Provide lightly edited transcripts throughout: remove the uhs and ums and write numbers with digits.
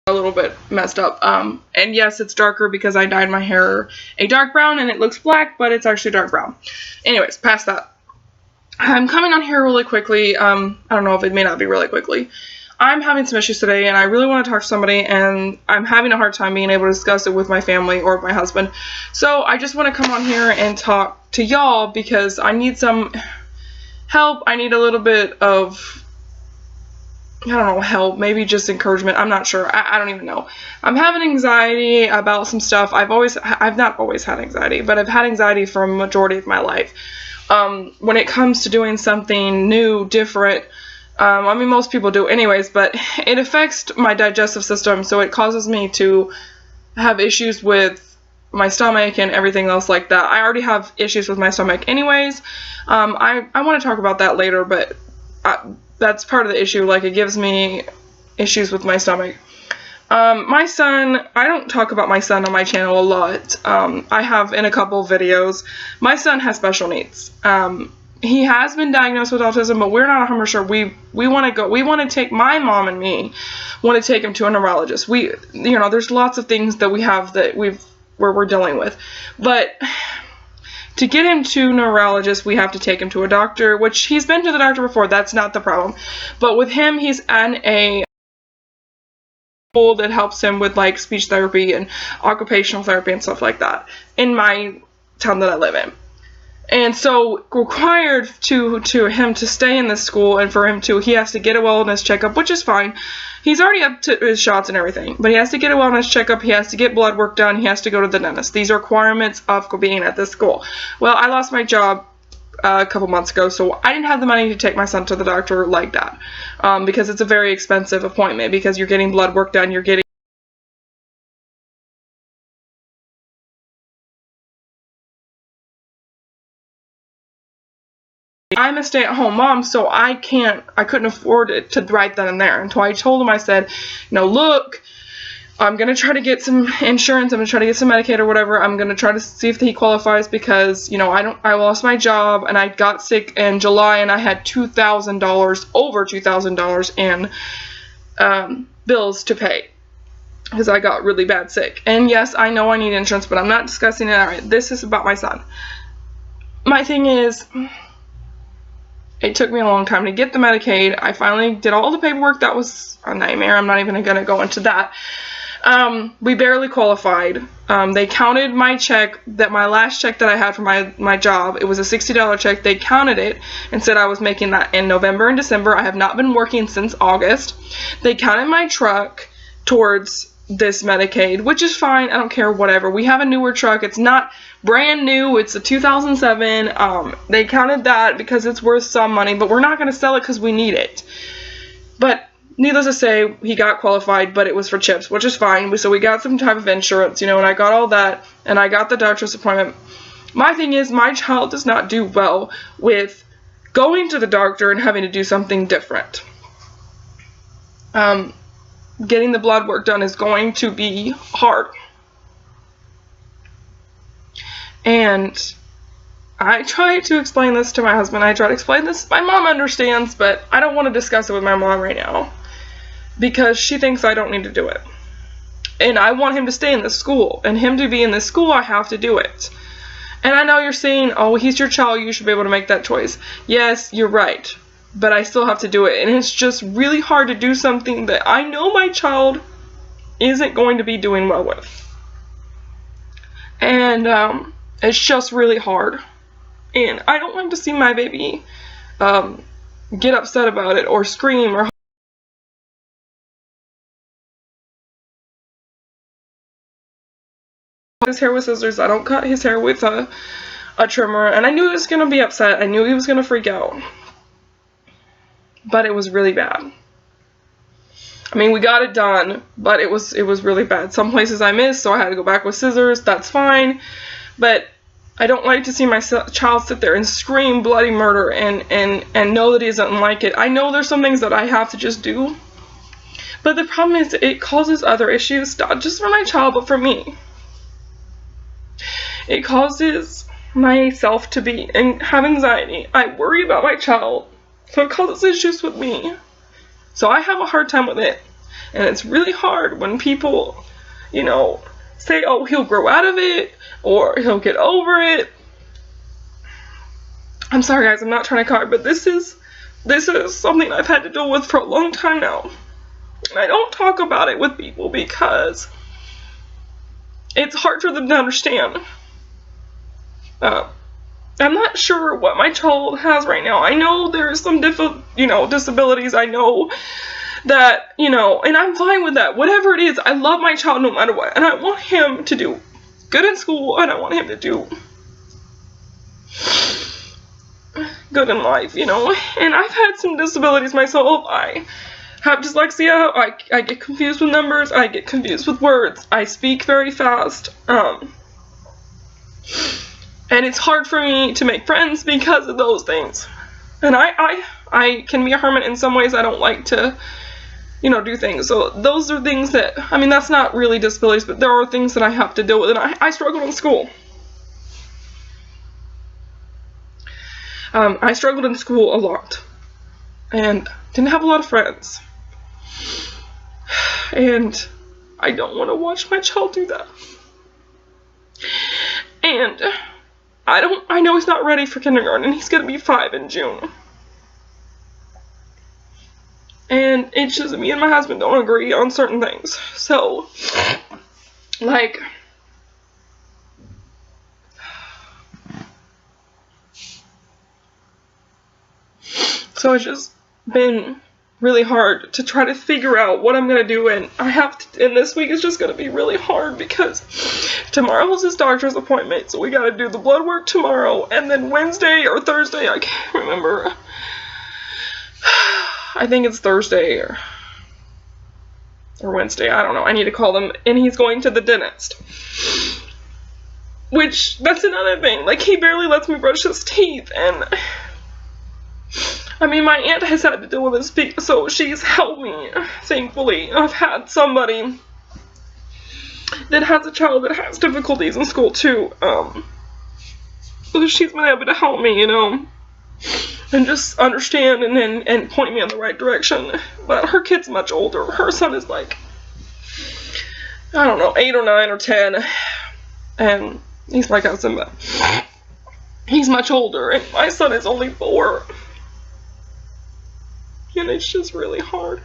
a little bit messed up. And yes, it's darker because I dyed my hair a dark brown and it looks black, but it's actually dark brown. Anyways, past that. I'm coming on here really quickly. I don't know if it may not be really quickly. I'm having some issues today and I really want to talk to somebody, and I'm having a hard time being able to discuss it with my family or my husband. So I just want to come on here and talk to y'all because I need some help. I need a little bit of, I don't know, help, maybe just encouragement. I'm not sure. I don't even know. I'm having anxiety about some stuff. I've not always had anxiety, but I've had anxiety for a majority of my life. When it comes to doing something new, different, I mean, most people do anyways, but it affects my digestive system, so it causes me to have issues with my stomach and everything else like that. I already have issues with my stomach anyways. I want to talk about that later, but that's part of the issue. Like, it gives me issues with my stomach. My son, I don't talk about my son on my channel a lot. I have in a couple videos. My son has special needs. He has been diagnosed with autism, but we're not 100% sure. We want to take, my mom and me want to take him to a neurologist. There's lots of things that we have where we're dealing with. But to get him to neurologist, we have to take him to a doctor, which he's been to the doctor before. That's not the problem. But with him, he's in a school that helps him with like speech therapy and occupational therapy and stuff like that in my town that I live in. And so required to him to stay in this school and for him he has to get a wellness checkup, which is fine. He's already up to his shots and everything, but he has to get a wellness checkup. He has to get blood work done. He has to go to the dentist. These are requirements of being at this school. Well, I lost my job a couple months ago, so I didn't have the money to take my son to the doctor like that, because it's a very expensive appointment, because you're getting blood work done, I'm a stay-at-home mom, so I couldn't afford it to right then and there. And so I told him, I said, look, I'm going to try to get some insurance. I'm going to try to get some Medicaid or whatever. I'm going to try to see if he qualifies because, I lost my job and I got sick in July and I had $2,000, over $2,000 in bills to pay because I got really bad sick. And yes, I know I need insurance, but I'm not discussing it. All right, this is about my son. My thing is, it took me a long time to get the Medicaid. I finally did all the paperwork. That was a nightmare. I'm not even going to go into that. We barely qualified. They counted my check, my last check that I had for my job. It was a $60 check. They counted it and said I was making that in November and December. I have not been working since August. They counted my truck towards this Medicaid, which is fine. I don't care, whatever. We have a newer truck. It's not brand new. It's a 2007. They counted that because it's worth some money, but we're not going to sell it because we need it. But needless to say, he got qualified, but it was for chips, which is fine. So we got some type of insurance, and I got all that, and I got the doctor's appointment. My thing is, my child does not do well with going to the doctor and having to do something different. Getting the blood work done is going to be hard. And I try to explain this to my husband. I try to explain this. My mom understands, but I don't want to discuss it with my mom right now because she thinks I don't need to do it. And I want him to stay in this school. And him to be in this school, I have to do it. And I know you're saying, oh, he's your child. You should be able to make that choice. Yes, you're right. But I still have to do it. And it's just really hard to do something that I know my child isn't going to be doing well with. And it's just really hard. And I don't want to see my baby get upset about it or scream or his hair with scissors. I don't cut his hair with a trimmer. And I knew he was going to be upset. I knew he was going to freak out. But it was really bad. I mean, we got it done, but it was really bad. Some places I missed, so I had to go back with scissors. That's fine. But I don't like to see my child sit there and scream bloody murder and know that he doesn't like it. I know there's some things that I have to just do. But the problem is it causes other issues, not just for my child, but for me. It causes myself to have anxiety. I worry about my child. So it causes issues with me. So I have a hard time with it. And it's really hard when people, you know, say, oh, he'll grow out of it, or he'll get over it. I'm sorry guys, I'm not trying to cry, but this is something I've had to deal with for a long time now. And I don't talk about it with people because it's hard for them to understand. I'm not sure what my child has right now. I know there's some disabilities. I know that, and I'm fine with that. Whatever it is, I love my child no matter what. And I want him to do good in school, and I want him to do good in life, And I've had some disabilities myself. I have dyslexia. I get confused with numbers. I get confused with words. I speak very fast. And it's hard for me to make friends because of those things. And I can be a hermit in some ways. I don't like to, do things. So those are things that, that's not really disabilities, but there are things that I have to deal with. And I struggled in school. I struggled in school a lot. And didn't have a lot of friends. And I don't want to watch my child do that. And I know he's not ready for kindergarten, and he's gonna be 5 in June. And it's just me and my husband don't agree on certain things. So, so it's just been really hard to try to figure out what I'm gonna do, and and this week is just gonna be really hard because tomorrow is his doctor's appointment, so we gotta do the blood work tomorrow, and then Wednesday or Thursday, I can't remember. I think it's Thursday or Wednesday, I don't know, I need to call them, and he's going to the dentist. Which, that's another thing, he barely lets me brush his teeth, and my aunt has had to deal with this, so she's helped me, thankfully. I've had somebody that has a child that has difficulties in school, too, so she's been able to help me, and just understand and point me in the right direction. But her kid's much older. Her son is I don't know, 8 or 9 or 10, and he's my cousin, but he's much older, and my son is only 4. And it's just really hard.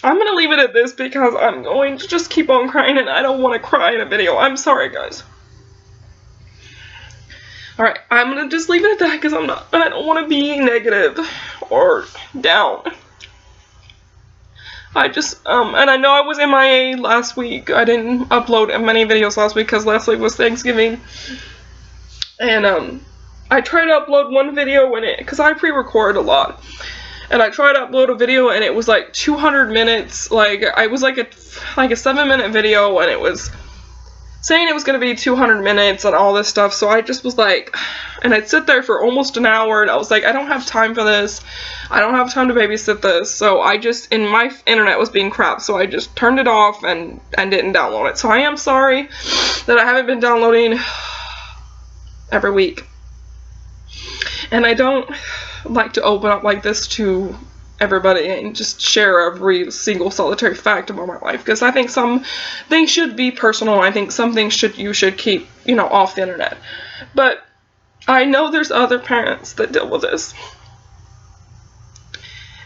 I'm gonna leave it at this because I'm going to just keep on crying, and I don't want to cry in a video. I'm sorry, guys. Alright, I'm gonna just leave it at that because I don't want to be negative or down. I just, and I know I was MIA last week. I didn't upload many videos last week because last week was Thanksgiving. And, I tried to upload one video because I pre-record a lot, and I tried to upload a video, and it was 200 minutes, it was a 7-minute video, and it was saying it was going to be 200 minutes and all this stuff, so I just was and I'd sit there for almost an hour, and I was I don't have time for this, I don't have time to babysit this, so and my internet was being crap, so I just turned it off and didn't download it, so I am sorry that I haven't been downloading every week. And I don't like to open up like this to everybody and just share every single solitary fact about my life, because I think some things should be personal. I think some things you should keep, off the internet. But I know there's other parents that deal with this.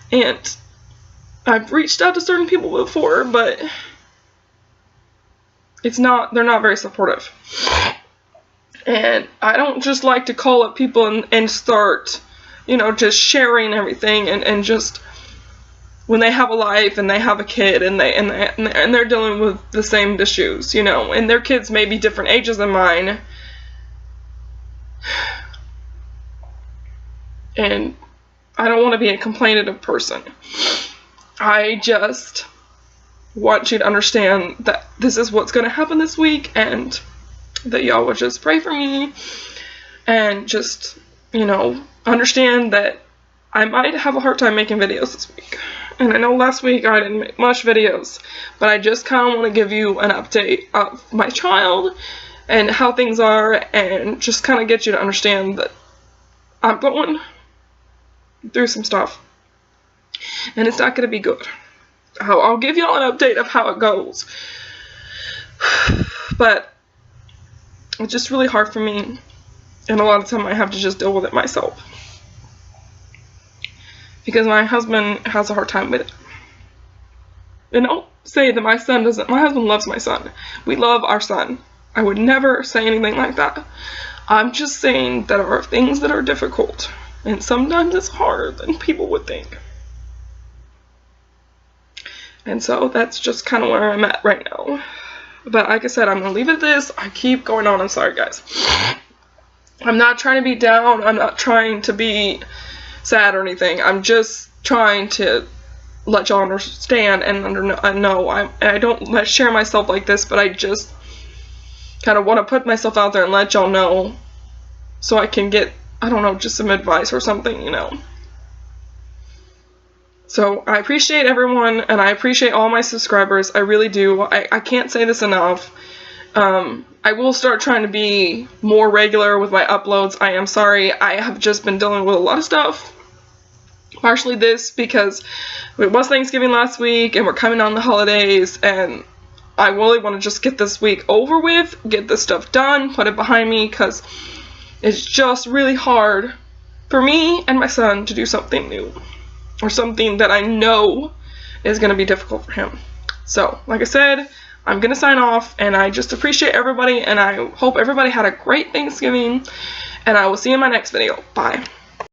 And I've reached out to certain people before, but they're not very supportive. And I don't just like to call up people and start, just sharing everything and just when they have a life and they have a kid and they're dealing with the same issues, and their kids may be different ages than mine. And I don't want to be a complainative person. I just want you to understand that this is what's going to happen this week, and that y'all would just pray for me and just, understand that I might have a hard time making videos this week. And I know last week I didn't make much videos, but I just kind of want to give you an update of my child and how things are, and just kind of get you to understand that I'm going through some stuff. And it's not going to be good. I'll give y'all an update of how it goes. But it's just really hard for me. And a lot of time I have to just deal with it myself. Because my husband has a hard time with it. And don't say that my son doesn't. My husband loves my son. We love our son. I would never say anything like that. I'm just saying that there are things that are difficult. And sometimes it's harder than people would think. And so that's just kind of where I'm at right now. But like I said, I'm going to leave it at this. I keep going on. I'm sorry, guys. I'm not trying to be down. I'm not trying to be sad or anything. I'm just trying to let y'all understand and know. I don't share myself like this, but I just kind of want to put myself out there and let y'all know so I can get, I don't know, just some advice or something, you know. So I appreciate everyone, and I appreciate all my subscribers. I really do. I can't say this enough. I will start trying to be more regular with my uploads. I am sorry. I have just been dealing with a lot of stuff. Partially this because it was Thanksgiving last week, and we're coming on the holidays, and I really want to just get this week over with, get this stuff done, put it behind me, because it's just really hard for me and my son to do something new. Or something that I know is going to be difficult for him. So, like I said, I'm going to sign off, and I just appreciate everybody, and I hope everybody had a great Thanksgiving, and I will see you in my next video. Bye.